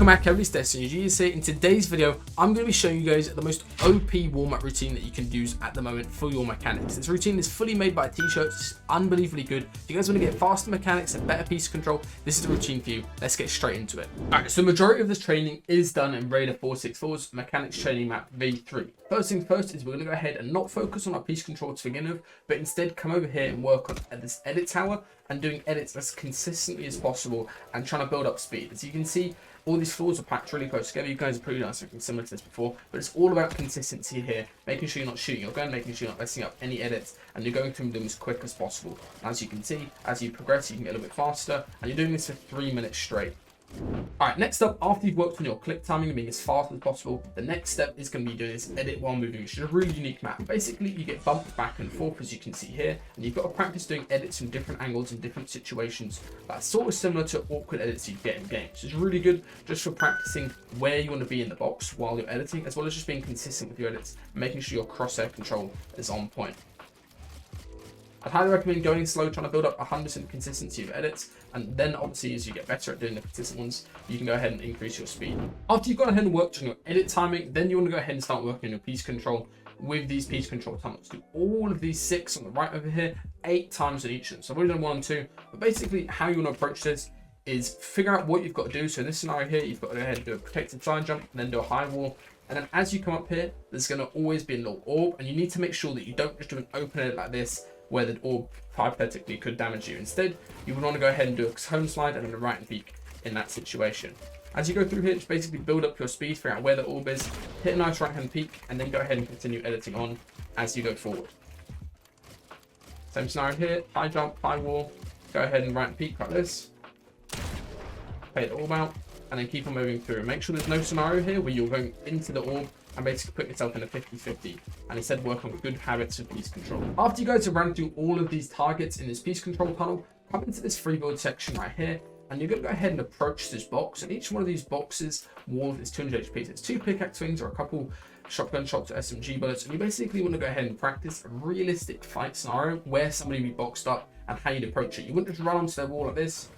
Welcome back everybody, DestinysJesus here. In today's video, I'm going to be showing you guys the most OP warm-up routine that you can use at the moment for your mechanics. This routine is fully made by T-shirts, it's unbelievably good. If you guys want to get faster mechanics and better piece control, this is the routine for you. Let's get straight into it. Alright, so the majority of this training is done in Raider 464's Mechanics Training Map V3. First things first is we're going to go ahead and not focus on our piece control to begin with, but instead come over here and work on this edit tower and doing edits as consistently as possible and trying to build up speed. As you can see, all these floors are packed really close together. You guys are pretty nice, something similar to this before, but it's all about consistency here, making sure you're not shooting your gun, making sure you're not messing up any edits, and you're going through them as quick as possible. And as you can see, as you progress, you can get a little bit faster, and you're doing this for 3 minutes straight. Alright, next up, after you've worked on your click timing and being as fast as possible, the next step is going to be doing this edit while moving, which is a really unique map. Basically, you get bumped back and forth, as you can see here, and you've got to practice doing edits from different angles in different situations. That's sort of similar to awkward edits you get in games. It's really good just for practicing where you want to be in the box while you're editing, as well as just being consistent with your edits and making sure your crosshair control is on point. I'd highly recommend going slow, trying to build up 100% consistency of edits, and then obviously as you get better at doing the consistent ones, you can go ahead and increase your speed. After you've gone ahead and worked on your edit timing, then you want to go ahead and start working on your piece control with these piece control tunnels. Do all of these 6 on the right over here, 8 times on each of them. So I've already done 1 and 2, but basically how you want to approach this is figure out what you've got to do. So in this scenario here, you've got to go ahead and do a protected side jump, and then do a high wall. And then as you come up here, there's going to always be a little orb, and you need to make sure that you don't just do an open edit like this, where the orb hypothetically could damage you. Instead, you would want to go ahead and do a cone slide and then a right and peek in that situation. As you go through here, just basically build up your speed, figure out where the orb is, hit a nice right hand peek, and then go ahead and continue editing on as you go forward. Same scenario here, high jump, high wall, go ahead and right and peek like this, play the orb out, and then keep on moving through. Make sure there's no scenario here where you're going into the orb and basically put yourself in a 50-50, and instead work on good habits of piece control. After you go to run through all of these targets in this piece control tunnel, come into this free build section right here, and you're going to go ahead and approach this box, and each one of these boxes wall is 200 HP. So it's 2 pickaxe swings or a couple shotgun shots or SMG bullets, and you basically want to go ahead and practice a realistic fight scenario where somebody would be boxed up and how you'd approach it. You wouldn't just run onto their wall like this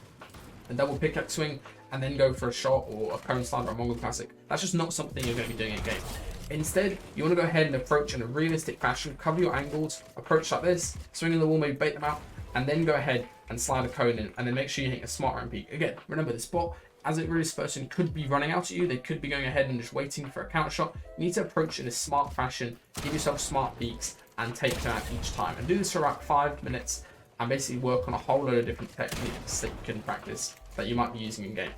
and double pickaxe swing and then go for a shot or a cone slide or a Mongol classic. That's just not something you're going to be doing in game. Instead, you want to go ahead and approach in a realistic fashion, cover your angles, approach like this, swing in the wall, maybe bait them out, and then go ahead and slide a cone in, and then make sure you hit a smart round peak. Again, remember this bot, as a realist person, could be running out at you, they could be going ahead and just waiting for a counter shot. You need to approach in a smart fashion, give yourself smart peaks, and take them out each time. And do this for about 5 minutes, and basically work on a whole load of different techniques that you can practice that you might be using in game.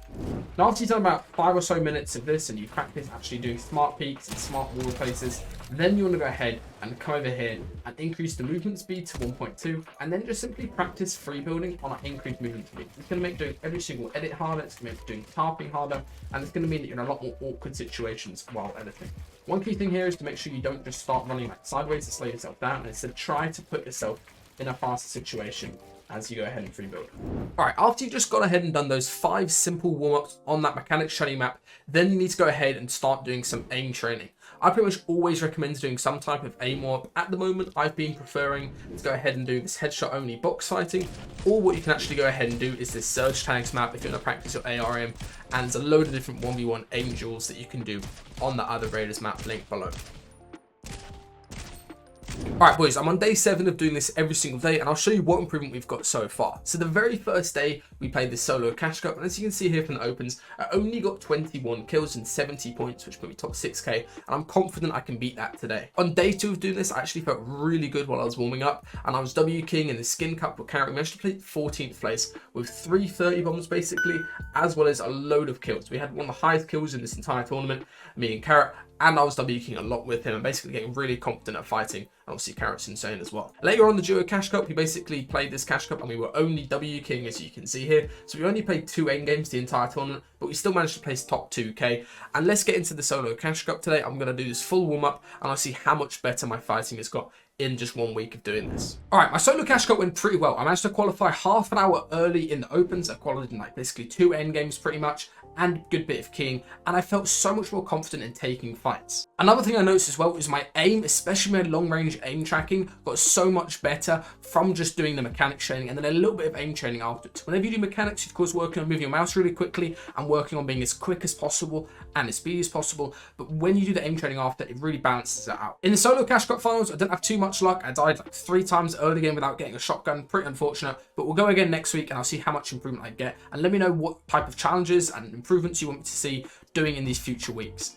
Now after you've done about 5 or so minutes of this and you practice actually doing smart peaks and smart wall places, then you want to go ahead and come over here and increase the movement speed to 1.2, and then just simply practice free building on an increased movement speed. It's going to make doing every single edit harder, it's going to make doing tarping harder, and it's going to mean that you're in a lot more awkward situations while editing. One key thing here is to make sure you don't just start running like sideways to slow yourself down, and instead try to put yourself in a faster situation as you go ahead and free build. Alright, after you've just gone ahead and done those 5 simple warm-ups on that mechanics training map, then you need to go ahead and start doing some aim training. I pretty much always recommend doing some type of aim warm-up. At the moment, I've been preferring to go ahead and do this headshot only box fighting, or what you can actually go ahead and do is this Surge Tags map if you want to practice your ARM, and there's a load of different 1v1 aim duels that you can do on the other Raiders map link below. Alright boys, I'm on day 7 of doing this every single day, and I'll show you what improvement we've got so far. So the very first day, we played this solo cash cup, and as you can see here from the opens, I only got 21 kills and 70 points, which put me top 6k, and I'm confident I can beat that today. On day 2 of doing this, I actually felt really good while I was warming up, and I was W King in the skin cup with Carrot. We managed to play 14th place with 3 30 bombs basically, as well as a load of kills. We had one of the highest kills in this entire tournament, me and Carrot, and I was W King a lot with him and basically getting really confident at fighting. Obviously Carrot's insane as well. Later on the duo cash cup, we basically played this cash cup and we were only W King, as you can see here. So we only played 2 end games the entire tournament, but we still managed to place top 2k. And let's get into the solo cash cup today. I'm going to do this full warm up and I'll see how much better my fighting has got in just 1 week of doing this. Alright, my solo cash cup went pretty well. I managed to qualify half an hour early in the opens. I qualified in like basically 2 end games pretty much, and good bit of keying, and I felt so much more confident in taking fights. Another thing I noticed as well is my aim, especially my long range aim tracking, got so much better from just doing the mechanics training and then a little bit of aim training afterwards. Whenever you do mechanics, you're of course working on moving your mouse really quickly and working on being as quick as possible and as speedy as possible, but when you do the aim training after, it really balances it out. In the solo cash cup finals, I didn't have too much luck. I died like 3 times early game without getting a shotgun, pretty unfortunate, but we'll go again next week and I'll see how much improvement I get, and let me know what type of challenges and improvements you want me to see doing in these future weeks.